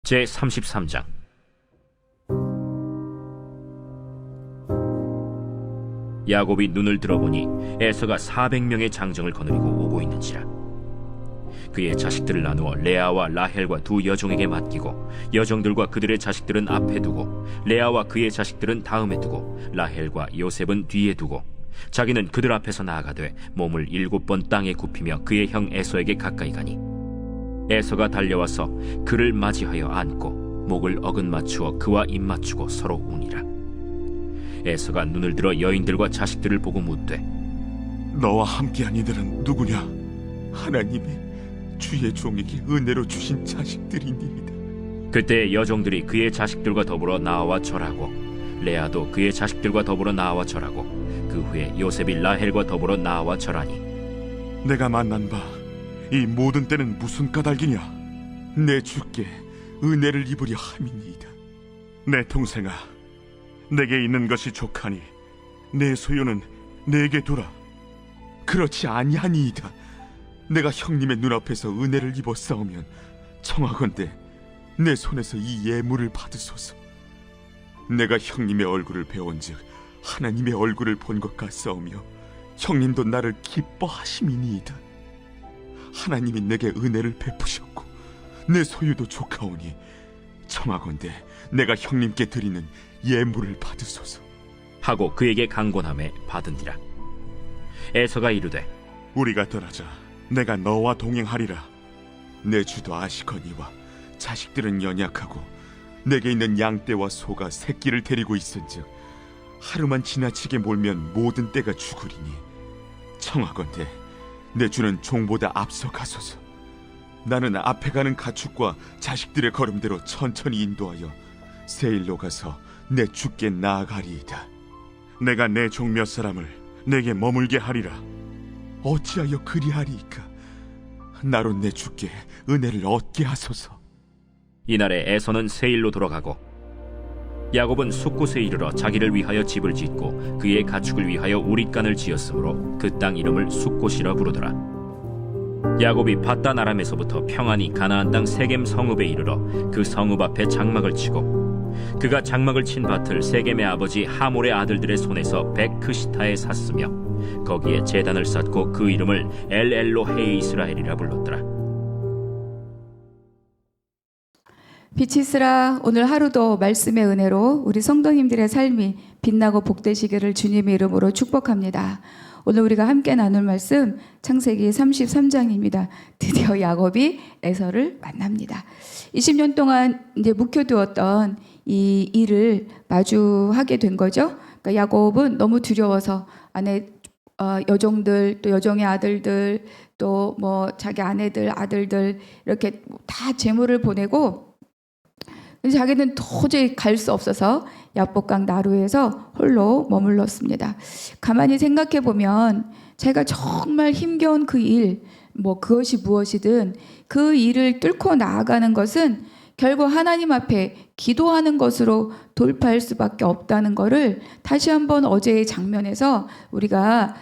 제33장. 야곱이 눈을 들어보니 에서가 400명의 장정을 거느리고 오고 있는지라. 그의 자식들을 나누어 레아와 라헬과 두 여종에게 맡기고 여종들과 그들의 자식들은 앞에 두고 레아와 그의 자식들은 다음에 두고 라헬과 요셉은 뒤에 두고 자기는 그들 앞에서 나아가되 몸을 7번 땅에 굽히며 그의 형 에서에게 가까이 가니 에서가 달려와서 그를 맞이하여 안고 목을 어긋맞추어 그와 입맞추고 서로 우니라. 에서가 눈을 들어 여인들과 자식들을 보고 묻되 너와 함께한 이들은 누구냐? 하나님이 주의 종에게 은혜로 주신 자식들이니이다. 그때 여종들이 그의 자식들과 더불어 나와 절하고 레아도 그의 자식들과 더불어 나와 절하고 그 후에 요셉이 라헬과 더불어 나와 절하니 내가 만난 바 이 모든 때는 무슨 까닭이냐? 내 주께 은혜를 입으려 함이니이다. 내 동생아, 내게 있는 것이 족하니 내 소유는 내게 두라. 그렇지 아니하니이다. 내가 형님의 눈앞에서 은혜를 입었사오면 청하건대 내 손에서 이 예물을 받으소서. 내가 형님의 얼굴을 배운즉 하나님의 얼굴을 본 것 같사오며 형님도 나를 기뻐하심이니이다. 하나님이 내게 은혜를 베푸셨고 내 소유도 족하오니 청하건대 내가 형님께 드리는 예물을 받으소서 하고 그에게 강권함에 받은디라. 에서가 이르되 우리가 떠나자. 내가 너와 동행하리라. 내 주도 아시거니와 자식들은 연약하고 내게 있는 양떼와 소가 새끼를 데리고 있은즉 하루만 지나치게 몰면 모든 떼가 죽으리니 청하건대 내 주는 종보다 앞서 가소서. 나는 앞에 가는 가축과 자식들의 걸음대로 천천히 인도하여 세일로 가서 내 주께 나아가리이다. 내가 내 종 몇 사람을 내게 머물게 하리라. 어찌하여 그리하리이까? 나로 내 주께 은혜를 얻게 하소서. 이날에 에서는 세일로 돌아가고 야곱은 숫곳에 이르러 자기를 위하여 집을 짓고 그의 가축을 위하여 우릿간을 지었으므로 그 땅 이름을 숫곳이라 부르더라. 야곱이 밧단 아람에서부터 평안히 가나안 땅 세겜 성읍에 이르러 그 성읍 앞에 장막을 치고 그가 장막을 친 밭을 세겜의 아버지 하몰의 아들들의 손에서 베크시타에 샀으며 거기에 제단을 쌓고 그 이름을 엘엘로헤 이스라엘이라 불렀더라. 빛이 있으라. 오늘 하루도 말씀의 은혜로 우리 성도님들의 삶이 빛나고 복되시기를 주님의 이름으로 축복합니다. 오늘 우리가 함께 나눌 말씀 창세기 33장입니다. 드디어 야곱이 에서를 만납니다. 20년 동안 이제 묵혀두었던 이 일을 마주하게 된 거죠. 그러니까 야곱은 너무 두려워서 아내 여종들 또 여종의 아들들 또 뭐 자기 아내들 아들들 이렇게 다 재물을 보내고 자기는 도저히 갈 수 없어서 야복강 나루에서 홀로 머물렀습니다. 가만히 생각해 보면 제가 정말 힘겨운 그 일, 뭐 그것이 무엇이든 그 일을 뚫고 나아가는 것은 결국 하나님 앞에 기도하는 것으로 돌파할 수밖에 없다는 것을 다시 한번 어제의 장면에서 우리가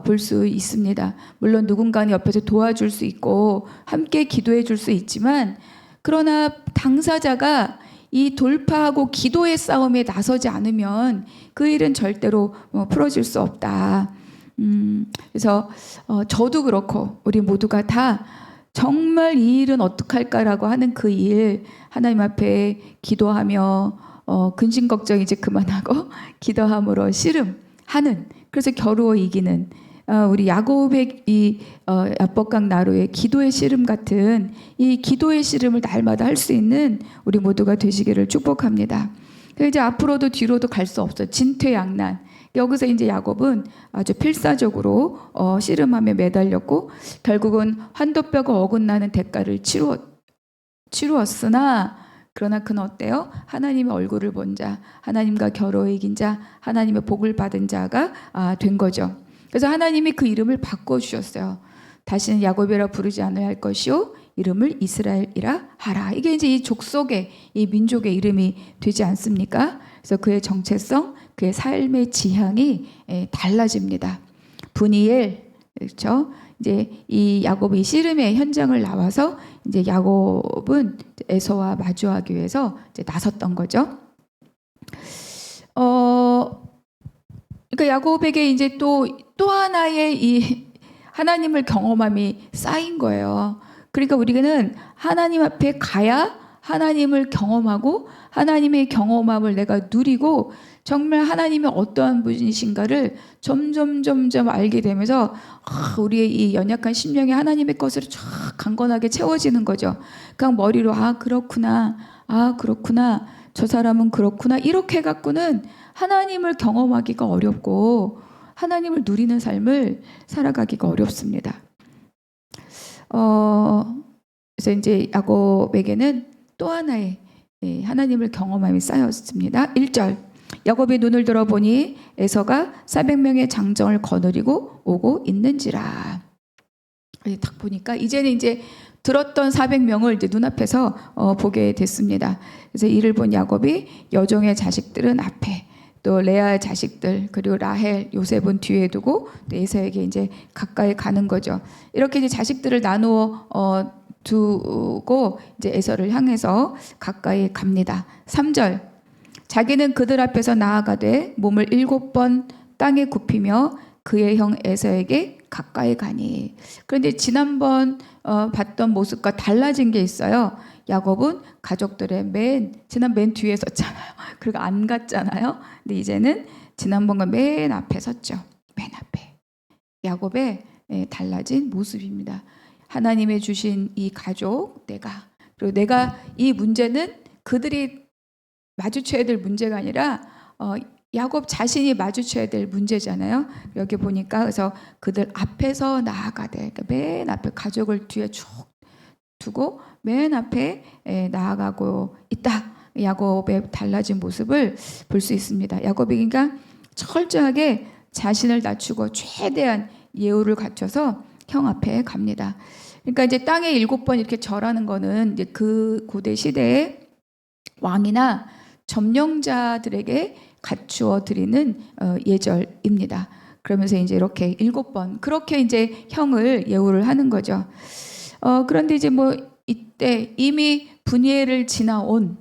볼 수 있습니다. 물론 누군가는 옆에서 도와줄 수 있고 함께 기도해 줄 수 있지만 그러나 당사자가 이 돌파하고 기도의 싸움에 나서지 않으면 그 일은 절대로 풀어질 수 없다. 그래서 저도 그렇고 우리 모두가 다 정말 이 일은 어떡할까라고 하는 그 일 하나님 앞에 기도하며 근심 걱정 이제 그만하고 기도함으로 씨름하는, 그래서 겨루어 이기는 우리 야곱의 이 야복강 나루의 기도의 씨름 같은 이 기도의 씨름을 날마다 할 수 있는 우리 모두가 되시기를 축복합니다. 그래서 이제 앞으로도 뒤로도 갈 수 없어요. 진퇴양난. 여기서 이제 야곱은 아주 필사적으로 씨름함에 매달렸고 결국은 환도뼈가 어긋나는 대가를 치루었으나 그러나 그는 어때요? 하나님의 얼굴을 본 자, 하나님과 겨루어 이긴 자, 하나님의 복을 받은 자가 된 거죠. 그래서 하나님이 그 이름을 바꿔주셨어요. 다시는 야곱이라 부르지 않아야 할 것이요 이름을 이스라엘이라 하라. 이게 이제 이 족속의 이 민족의 이름이 되지 않습니까? 그래서 그의 정체성, 그의 삶의 지향이 달라집니다. 분이엘, 그렇죠? 이제 이 야곱이 씨름의 현장을 나와서 이제 야곱은 에서와 마주하기 위해서 이제 나섰던 거죠. 그러니까 야곱에게 이제 또 하나의 이 하나님을 경험함이 쌓인 거예요. 그러니까 우리는 하나님 앞에 가야 하나님을 경험하고 하나님의 경험함을 내가 누리고 정말 하나님이 어떠한 분이신가를 점점 알게 되면서 우리의 이 연약한 심령이 하나님의 것으로 쫙 강건하게 채워지는 거죠. 그냥 머리로 그렇구나, 그렇구나, 저 사람은 그렇구나 이렇게 갖고는 하나님을 경험하기가 어렵고 하나님을 누리는 삶을 살아가기가 어렵습니다. 그래서 이제 야곱에게는 또 하나의 하나님을 경험함이 쌓였습니다. 1절 야곱이 눈을 들어보니 에서가 400명의 장정을 거느리고 오고 있는지라. 딱 보니까 이제는 이제 들었던 400명을 이제 눈앞에서 보게 됐습니다. 그래서 이를 본 야곱이 여종의 자식들은 앞에, 또 레아의 자식들, 그리고 라헬, 요셉은 뒤에 두고 에서에게 이제 가까이 가는 거죠. 이렇게 이제 자식들을 나누어 두고 이제 에서를 향해서 가까이 갑니다. 3절 자기는 그들 앞에서 나아가되 몸을 7번 땅에 굽히며 그의 형 에서에게 가까이 가니. 그런데 지난번 봤던 모습과 달라진 게 있어요. 야곱은 가족들의 맨 뒤에 섰잖아요. 그리고 안 갔잖아요. 근데 이제는 지난번과 맨 앞에 섰죠. 맨 앞에. 야곱의 달라진 모습입니다. 하나님의 주신 이 가족, 그리고 내가 이 문제는 그들이 마주쳐야 될 문제가 아니라 야곱 자신이 마주쳐야 될 문제잖아요. 여기 보니까 그래서 그들 앞에서 나아가되, 그러니까 맨 앞에 가족을 뒤에 쭉 두고 맨 앞에 나아가고 있다. 야곱의 달라진 모습을 볼 수 있습니다. 야곱이 그러니까 철저하게 자신을 낮추고 최대한 예우를 갖춰서 형 앞에 갑니다. 그러니까 이제 땅에 7번 이렇게 절하는 거는 이제 그 고대 시대에 왕이나 점령자들에게 갖추어 드리는 예절입니다. 그러면서 이제 이렇게 7번 그렇게 이제 형을 예우를 하는 거죠. 그런데 이제 뭐 이때 이미 분이엘을 지나온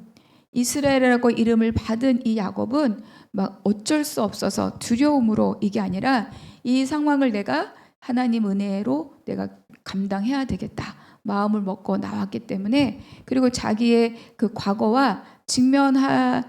이스라엘이라고 이름을 받은 이 야곱은 막 어쩔 수 없어서 두려움으로 이게 아니라 이 상황을 내가 하나님 은혜로 내가 감당해야 되겠다 마음을 먹고 나왔기 때문에, 그리고 자기의 그 과거와 직면해야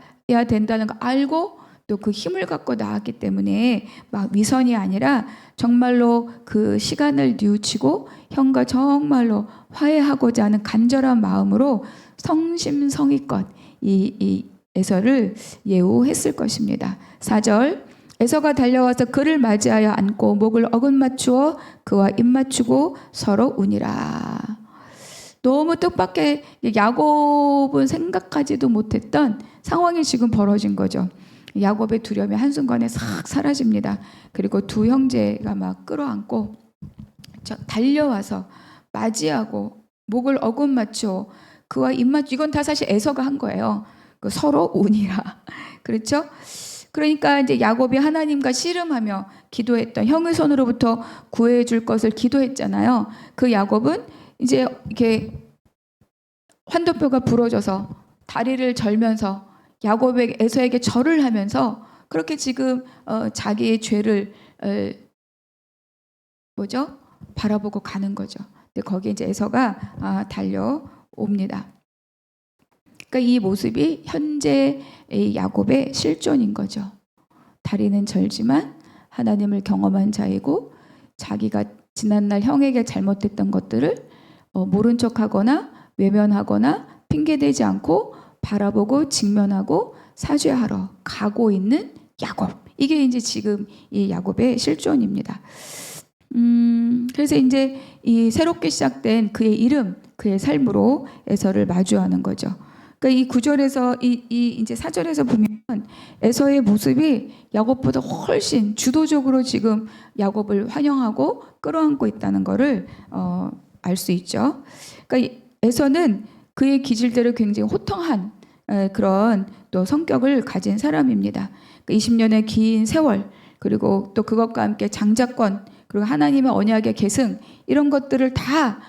된다는 거 알고 또 그 힘을 갖고 나왔기 때문에 막 위선이 아니라 정말로 그 시간을 뉘우치고 형과 정말로 화해하고자 하는 간절한 마음으로 성심성의껏 이 에서를 예우했을 것입니다. 4절 에서가 달려와서 그를 맞이하여 안고 목을 어긋맞추어 그와 입맞추고 서로 우니라. 너무 뜻밖의 야곱은 생각하지도 못했던 상황이 지금 벌어진 거죠. 야곱의 두려움이 한순간에 싹 사라집니다. 그리고 두 형제가 막 끌어안고 달려와서 맞이하고 목을 어긋맞추어 그와 입맞추, 이건 다 사실 에서가 한 거예요. 서로 우니라. 그렇죠? 그러니까 이제 야곱이 하나님과 씨름하며 기도했던 형의 손으로부터 구해 줄 것을 기도했잖아요. 그 야곱은 이제 이렇게 환도뼈가 부러져서 다리를 절면서 야곱에게 에서에게 절을 하면서 그렇게 지금 자기의 죄를 바라보고 가는 거죠. 근데 거기에 이제 에서가 달려옵니다. 그러니까 이 모습이 현재의 야곱의 실존인 거죠. 다리는 절지만 하나님을 경험한 자이고 자기가 지난날 형에게 잘못했던 것들을 모른 척하거나 외면하거나 핑계대지 않고 바라보고 직면하고 사죄하러 가고 있는 야곱. 이게 이제 지금 이 야곱의 실존입니다. 그래서 이제 이 새롭게 시작된 그의 이름, 그의 삶으로 에서를 마주하는 거죠. 그러니까 이 9절에서 이제 4절에서 보면 에서의 모습이 야곱보다 훨씬 주도적으로 지금 야곱을 환영하고 끌어안고 있다는 것을 알 수 있죠. 그러니까 에서는 그의 기질대로 굉장히 호탕한 그런 또 성격을 가진 사람입니다. 그러니까 20년의 긴 세월, 그리고 또 그것과 함께 장자권, 그리고 하나님의 언약의 계승, 이런 것들을 다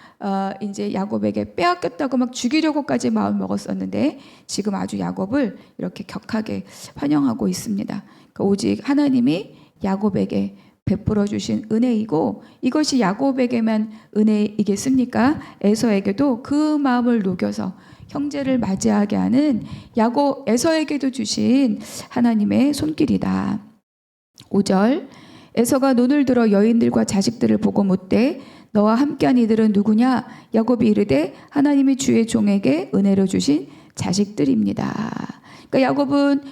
이제 야곱에게 빼앗겼다고 막 죽이려고까지 마음 먹었었는데 지금 아주 야곱을 이렇게 격하게 환영하고 있습니다. 그러니까 오직 하나님이 야곱에게 베풀어 주신 은혜이고 이것이 야곱에게만 은혜이겠습니까? 에서에게도 그 마음을 녹여서 형제를 맞이하게 하는 에서에게도 주신 하나님의 손길이다. 5절 에서가 눈을 들어 여인들과 자식들을 보고 묻되 너와 함께한 이들은 누구냐? 야곱이 이르되 하나님이 주의 종에게 은혜로 주신 자식들입니다. 그러니까 야곱은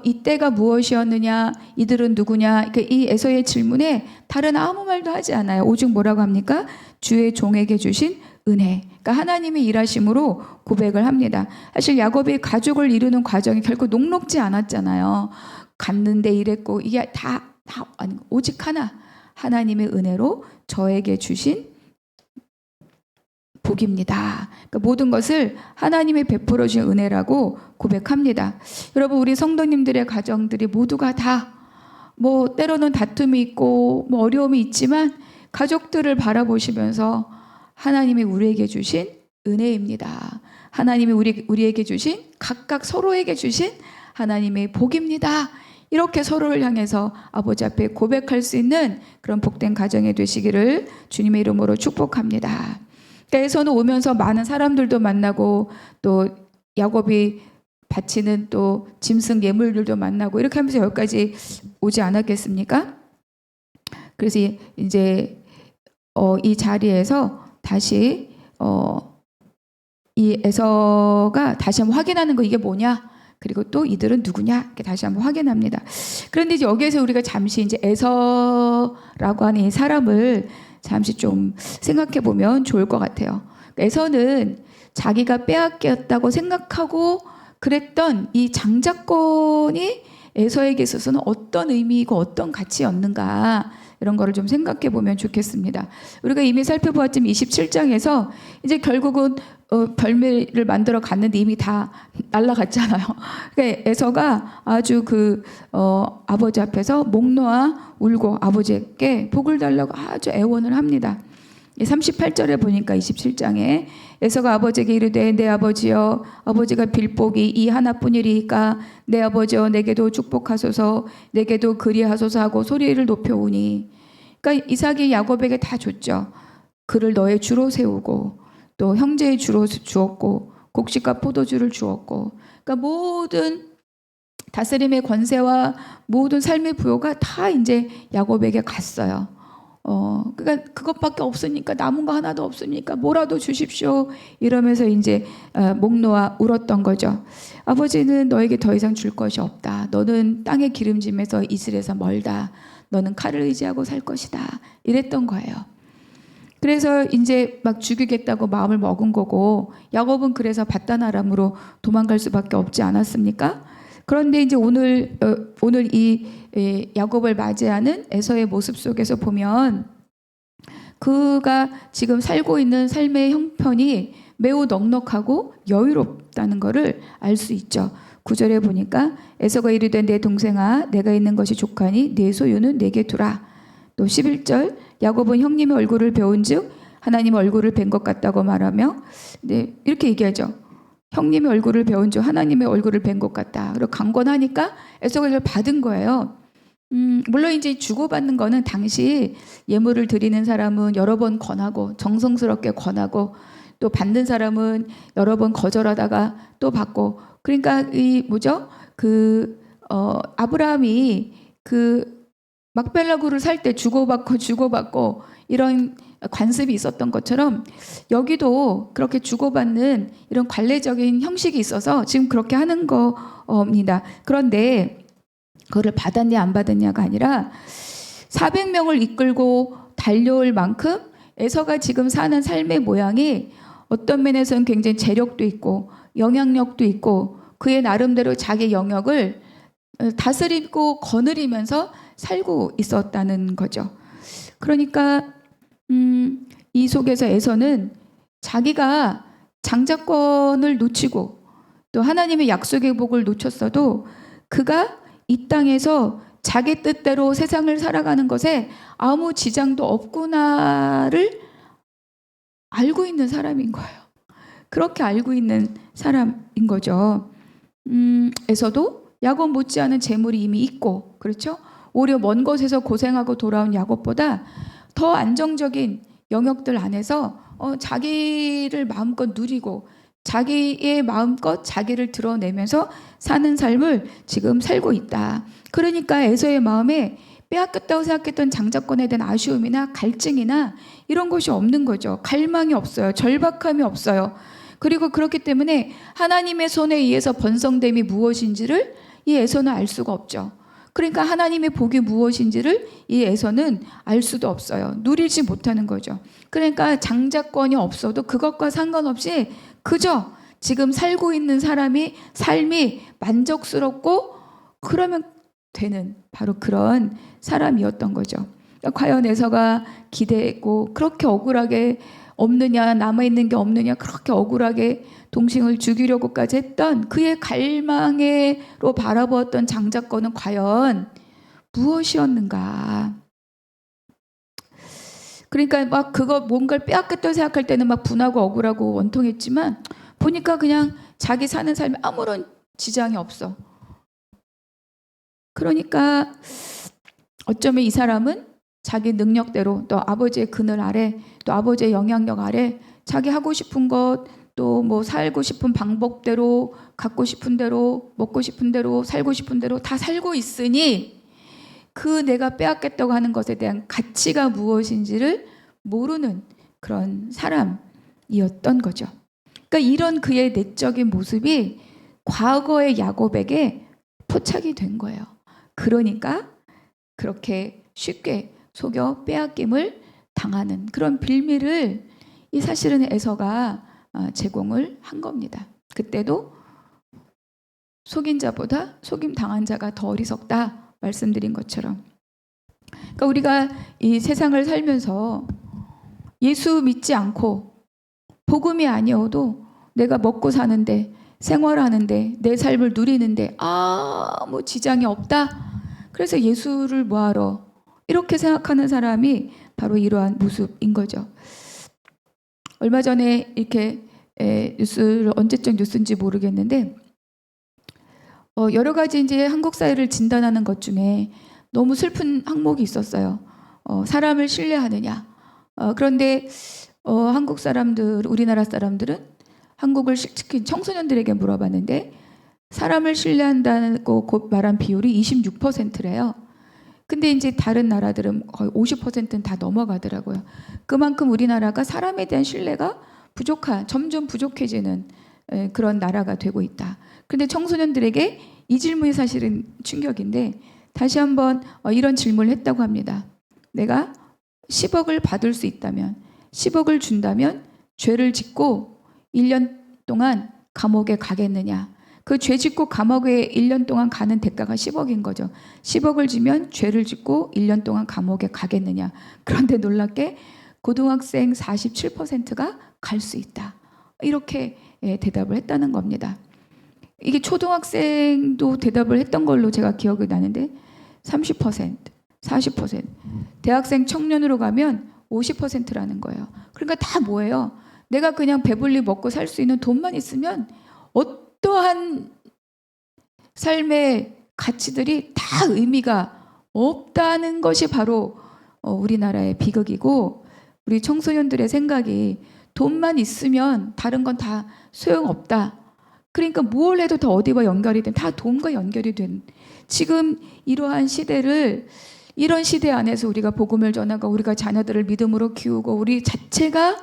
이때가 무엇이었느냐? 이들은 누구냐? 그러니까 이 에서의 질문에 다른 아무 말도 하지 않아요. 오직 뭐라고 합니까? 주의 종에게 주신 은혜. 그러니까 하나님의 일하심으로 고백을 합니다. 사실 야곱이 가족을 이루는 과정이 결코 녹록지 않았잖아요. 갔는데 이랬고 이게 아니, 오직 하나님의 은혜로 저에게 주신 복입니다. 그러니까 모든 것을 하나님이 베풀어 주신 은혜라고 고백합니다. 여러분 우리 성도님들의 가정들이 모두가 다 뭐 때로는 다툼이 있고 뭐 어려움이 있지만 가족들을 바라보시면서 하나님이 우리에게 주신 은혜입니다. 하나님이 우리에게 주신 각각 서로에게 주신 하나님의 복입니다. 이렇게 서로를 향해서 아버지 앞에 고백할 수 있는 그런 복된 가정이 되시기를 주님의 이름으로 축복합니다. 에서는 오면서 많은 사람들도 만나고 또 야곱이 바치는 또 짐승 예물들도 만나고 이렇게 하면서 여기까지 오지 않았겠습니까? 그래서 이제 이 자리에서 다시 이 에서가 다시 한번 확인하는 거 이게 뭐냐? 그리고 또 이들은 누구냐? 이렇게 다시 한번 확인합니다. 그런데 이제 여기에서 우리가 잠시 이제 에서라고 하는 이 사람을 잠시 좀 생각해 보면 좋을 것 같아요. 에서는 자기가 빼앗겼다고 생각하고 그랬던 이 장자권이 에서에게 있어서는 어떤 의미이고 어떤 가치였는가 이런 거를 좀 생각해 보면 좋겠습니다. 우리가 이미 살펴보았지만 27장에서 이제 결국은 별매를 만들어 갔는데 이미 다 날아갔잖아요. 그러니까 에서가 아주 아버지 앞에서 목 놓아 울고 아버지께 복을 달라고 아주 애원을 합니다. 38절에 보니까 27장에 에서가 아버지에게 이르되 내 아버지여 아버지가 빌 복이 이 하나뿐이리까 내 아버지여 내게도 축복하소서 내게도 그리하소서 하고 소리를 높여오니 그러니까 이삭이 야곱에게 다 줬죠. 그를 너의 주로 세우고 또 형제의 주로 주었고 곡식과 포도주를 주었고 그러니까 모든 다스림의 권세와 모든 삶의 부요가 다 이제 야곱에게 갔어요. 그러니까 그것밖에 없으니까 남은 거 하나도 없으니까 뭐라도 주십시오 이러면서 이제 목 놓아 울었던 거죠. 아버지는 너에게 더 이상 줄 것이 없다. 너는 땅의 기름짐에서 이슬에서 멀다. 너는 칼을 의지하고 살 것이다. 이랬던 거예요. 그래서 이제 막 죽이겠다고 마음을 먹은 거고 야곱은 그래서 바단 아람으로 도망갈 수밖에 없지 않았습니까? 그런데 이제 오늘 이 야곱을 맞이하는 에서의 모습 속에서 보면 그가 지금 살고 있는 삶의 형편이 매우 넉넉하고 여유롭다는 것을 알 수 있죠. 9절에 보니까 에서가 이르되 내 동생아 내가 있는 것이 족하니 내 소유는 내게 두라. 또 11절 야곱은 형님의 얼굴을 배운즉 하나님의 얼굴을 뵌 것 같다고 말하며 이렇게 얘기하죠. 형님의 얼굴을 배운 줄 하나님의 얼굴을 뵌 것 같다. 그리고 강권하니까 에서가 이걸 받은 거예요. 물론 이제 주고받는 거는 당시 예물을 드리는 사람은 여러 번 권하고 정성스럽게 권하고 또 받는 사람은 여러 번 거절하다가 또 받고 그러니까 아브라함이 막벨라구를 살 때 주고받고 이런 관습이 있었던 것처럼 여기도 그렇게 주고받는 이런 관례적인 형식이 있어서 지금 그렇게 하는 겁니다. 그런데 그거를 받았냐 안 받았냐가 아니라 400명을 이끌고 달려올 만큼 에서가 지금 사는 삶의 모양이 어떤 면에서는 굉장히 재력도 있고 영향력도 있고 그의 나름대로 자기 영역을 다스리고 거느리면서 살고 있었다는 거죠. 그러니까 이 속에서 에서는 자기가 장자권을 놓치고 또 하나님의 약속의 복을 놓쳤어도 그가 이 땅에서 자기 뜻대로 세상을 살아가는 것에 아무 지장도 없구나를 알고 있는 사람인 거예요. 그렇게 알고 있는 사람인 거죠. 에서도 야곱 못지않은 재물이 이미 있고, 그렇죠? 오히려 먼 곳에서 고생하고 돌아온 야곱보다 더 안정적인 영역들 안에서 자기를 마음껏 누리고 자기의 마음껏 자기를 드러내면서 사는 삶을 지금 살고 있다. 그러니까 에서의 마음에 빼앗겼다고 생각했던 장자권에 대한 아쉬움이나 갈증이나 이런 것이 없는 거죠. 갈망이 없어요. 절박함이 없어요. 그리고 그렇기 때문에 하나님의 손에 의해서 번성됨이 무엇인지를 이 에서는 알 수가 없죠. 그러니까 하나님의 복이 무엇인지를 이 에서는 알 수도 없어요. 누리지 못하는 거죠. 그러니까 장자권이 없어도 그것과 상관없이 그저 지금 살고 있는 삶이 만족스럽고 그러면 되는 바로 그런 사람이었던 거죠. 그러니까 과연 에서가 기대고 그렇게 억울하게 없느냐, 남아있는 게 없느냐, 그렇게 억울하게 동생을 죽이려고까지 했던 그의 갈망으로 바라보았던 장자권은 과연 무엇이었는가? 그러니까 막 그거 뭔가를 빼앗겼다고 생각할 때는 막 분하고 억울하고 원통했지만 보니까 그냥 자기 사는 삶에 아무런 지장이 없어. 그러니까 어쩌면 이 사람은 자기 능력대로 또 아버지의 그늘 아래 또 아버지의 영향력 아래 자기 하고 싶은 것 또 뭐 살고 싶은 방법대로 갖고 싶은 대로 먹고 싶은 대로 살고 싶은 대로 다 살고 있으니 그 내가 빼앗겠다고 하는 것에 대한 가치가 무엇인지를 모르는 그런 사람이었던 거죠. 그러니까 이런 그의 내적인 모습이 과거의 야곱에게 포착이 된 거예요. 그러니까 그렇게 쉽게 속여 빼앗김을 당하는 그런 빌미를 이 사실은 에서가 제공을 한 겁니다. 그때도 속인 자보다 속임 당한 자가 더 어리석다 말씀드린 것처럼. 그러니까 우리가 이 세상을 살면서 예수 믿지 않고 복음이 아니어도 내가 먹고 사는데 생활하는데 내 삶을 누리는데 아무 지장이 없다. 그래서 예수를 뭐하러 이렇게 생각하는 사람이 바로 이러한 모습인 거죠. 얼마 전에 이렇게 뉴스를 언제적 뉴스인지 모르겠는데 여러 가지 이제 한국 사회를 진단하는 것 중에 너무 슬픈 항목이 있었어요. 사람을 신뢰하느냐. 그런데 한국 사람들, 우리나라 사람들은 한국을 특히 청소년들에게 물어봤는데 사람을 신뢰한다고 말한 비율이 26%래요. 근데 이제 다른 나라들은 거의 50%는 다 넘어가더라고요. 그만큼 우리나라가 사람에 대한 신뢰가 점점 부족해지는 그런 나라가 되고 있다. 그런데 청소년들에게 이 질문이 사실은 충격인데 다시 한번 이런 질문을 했다고 합니다. 내가 10억을 받을 수 있다면 10억을 준다면 죄를 짓고 1년 동안 감옥에 가겠느냐. 그 죄 짓고 감옥에 1년 동안 가는 대가가 10억인 거죠. 10억을 지면 죄를 짓고 1년 동안 감옥에 가겠느냐. 그런데 놀랍게 고등학생 47%가 갈 수 있다. 이렇게 대답을 했다는 겁니다. 이게 초등학생도 대답을 했던 걸로 제가 기억이 나는데 30%, 40%. 대학생 청년으로 가면 50%라는 거예요. 그러니까 다 뭐예요? 내가 그냥 배불리 먹고 살 수 있는 돈만 있으면 어떠한 삶의 가치들이 다 의미가 없다는 것이 바로 우리나라의 비극이고 우리 청소년들의 생각이 돈만 있으면 다른 건 다 소용없다. 그러니까 뭘 해도 다 어디와 연결이 된, 다 돈과 연결이 된 지금 이러한 시대를 이런 시대 안에서 우리가 복음을 전하고 우리가 자녀들을 믿음으로 키우고 우리 자체가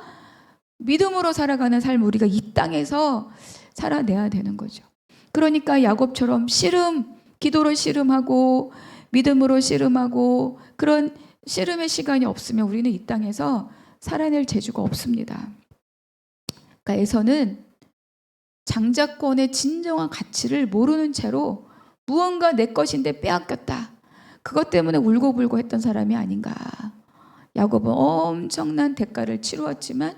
믿음으로 살아가는 삶을 우리가 이 땅에서 살아내야 되는 거죠. 그러니까 야곱처럼 기도로 씨름하고 믿음으로 씨름하고 그런 씨름의 시간이 없으면 우리는 이 땅에서 살아낼 재주가 없습니다. 그러니까 에서는 장자권의 진정한 가치를 모르는 채로 무언가 내 것인데 빼앗겼다. 그것 때문에 울고불고 했던 사람이 아닌가. 야곱은 엄청난 대가를 치루었지만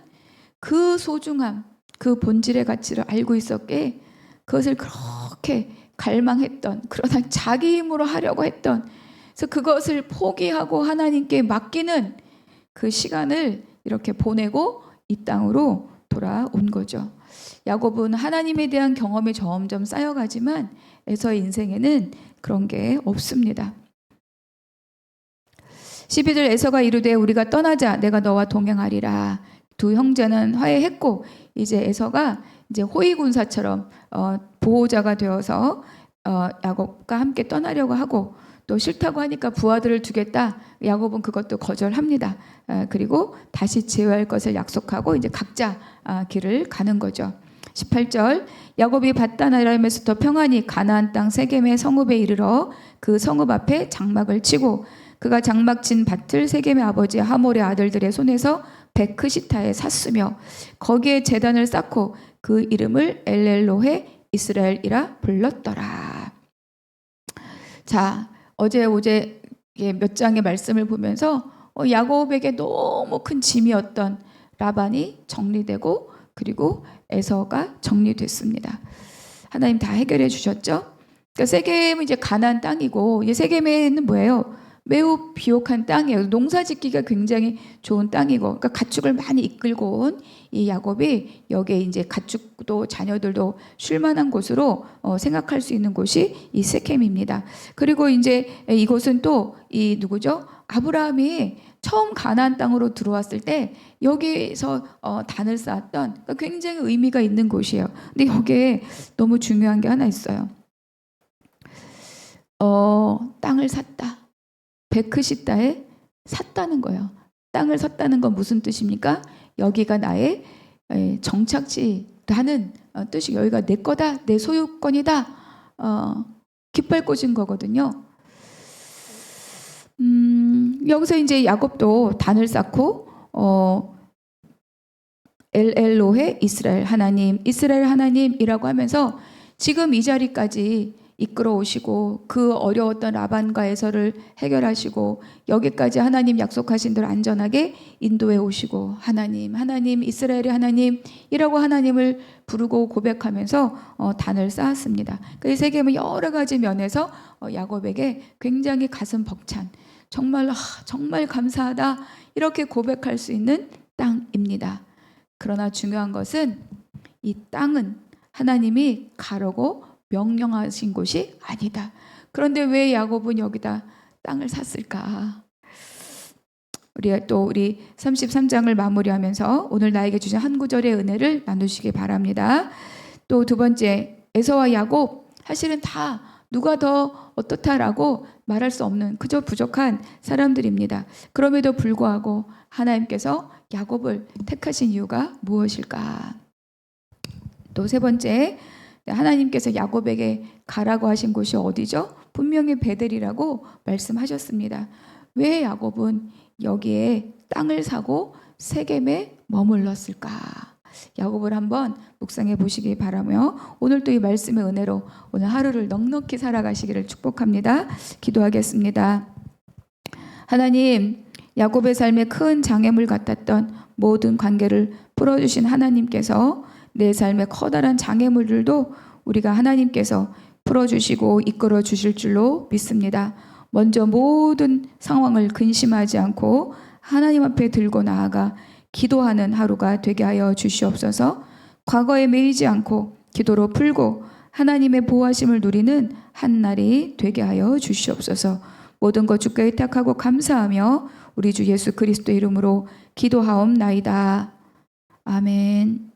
그 소중함, 그 본질의 가치를 알고 있었기에 그것을 그렇게 갈망했던, 그러나 자기 힘으로 하려고 했던, 그래서 그것을 포기하고 하나님께 맡기는 그 시간을 이렇게 보내고 이 땅으로 돌아온 거죠. 야곱은 하나님에 대한 경험이 점점 쌓여가지만 에서의 인생에는 그런 게 없습니다. 12절 에서가 이르되 우리가 떠나자 내가 너와 동행하리라. 두 형제는 화해했고 이제 에서가 이제 호위군사처럼 보호자가 되어서 야곱과 함께 떠나려고 하고 또 싫다고 하니까 부하들을 두겠다. 야곱은 그것도 거절합니다. 그리고 다시 제어할 것을 약속하고 이제 각자 길을 가는 거죠. 18절 야곱이 밧단아람에서부터 평안히 가나안 땅 세겜의 성읍에 이르러 그 성읍 앞에 장막을 치고 그가 장막 친 밭을 세겜의 아버지 하몰의 아들들의 손에서 베크시타에 샀으며 거기에 제단을 쌓고 그 이름을 엘렐로헤 이스라엘이라 불렀더라. 자, 어제 몇 장의 말씀을 보면서 야곱에게 너무 큰 짐이었던 라반이 정리되고 그리고 에서가 정리됐습니다. 하나님 다 해결해 주셨죠? 그러니까 세겜은 이제 가나안 땅이고 이 세겜에는 뭐예요? 매우 비옥한 땅이에요. 농사짓기가 굉장히 좋은 땅이고, 그러니까 가축을 많이 이끌고 온 이 야곱이 여기에 이제 가축도 자녀들도 쉴만한 곳으로 생각할 수 있는 곳이 이 세겜입니다. 그리고 이제 이곳은 또 이 누구죠? 아브라함이 처음 가나안 땅으로 들어왔을 때 여기서 단을 쌓았던 그러니까 굉장히 의미가 있는 곳이에요. 근데 여기에 너무 중요한 게 하나 있어요. 땅을 샀다. 베크시타에 샀다는 거예요. 땅을 샀다는 건 무슨 뜻입니까? 여기가 나의 정착지라는 뜻이 여기가 내 거다, 내 소유권이다. 깃발 꽂은 거거든요. 여기서 이제 야곱도 단을 쌓고 엘로헤 이스라엘 하나님이라고 하면서 지금 이 자리까지 이끌어 오시고 그 어려웠던 라반과 에서를 해결하시고 여기까지 하나님 약속하신 대로 안전하게 인도해 오시고 하나님 이스라엘의 하나님이라고 하나님을 부르고 고백하면서 단을 쌓았습니다. 그 세겜은 여러 가지 면에서 야곱에게 굉장히 가슴 벅찬 정말 감사하다 이렇게 고백할 수 있는 땅입니다. 그러나 중요한 것은 이 땅은 하나님이 가라고 명령하신 곳이 아니다. 그런데 왜 야곱은 여기다 땅을 샀을까? 우리 33장을 마무리하면서 오늘 나에게 주신 한 구절의 은혜를 나누시기 바랍니다. 또 두 번째, 에서와 야곱 사실은 다 누가 더 어떻다라고 말할 수 없는 그저 부족한 사람들입니다. 그럼에도 불구하고 하나님께서 야곱을 택하신 이유가 무엇일까? 또 세 번째, 하나님께서 야곱에게 가라고 하신 곳이 어디죠? 분명히 베델이라고 말씀하셨습니다. 왜 야곱은 여기에 땅을 사고 세겜에 머물렀을까? 야곱을 한번 묵상해 보시기 바라며 오늘 또 이 말씀의 은혜로 오늘 하루를 넉넉히 살아가시기를 축복합니다. 기도하겠습니다. 하나님, 야곱의 삶에 큰 장애물 같았던 모든 관계를 풀어주신 하나님께서 내 삶의 커다란 장애물들도 우리가 하나님께서 풀어주시고 이끌어 주실 줄로 믿습니다. 먼저 모든 상황을 근심하지 않고 하나님 앞에 들고 나아가 기도하는 하루가 되게 하여 주시옵소서. 과거에 매이지 않고 기도로 풀고 하나님의 보호하심을 누리는 한 날이 되게 하여 주시옵소서. 모든 것 주께 의탁하고 감사하며 우리 주 예수 그리스도 이름으로 기도하옵나이다. 아멘.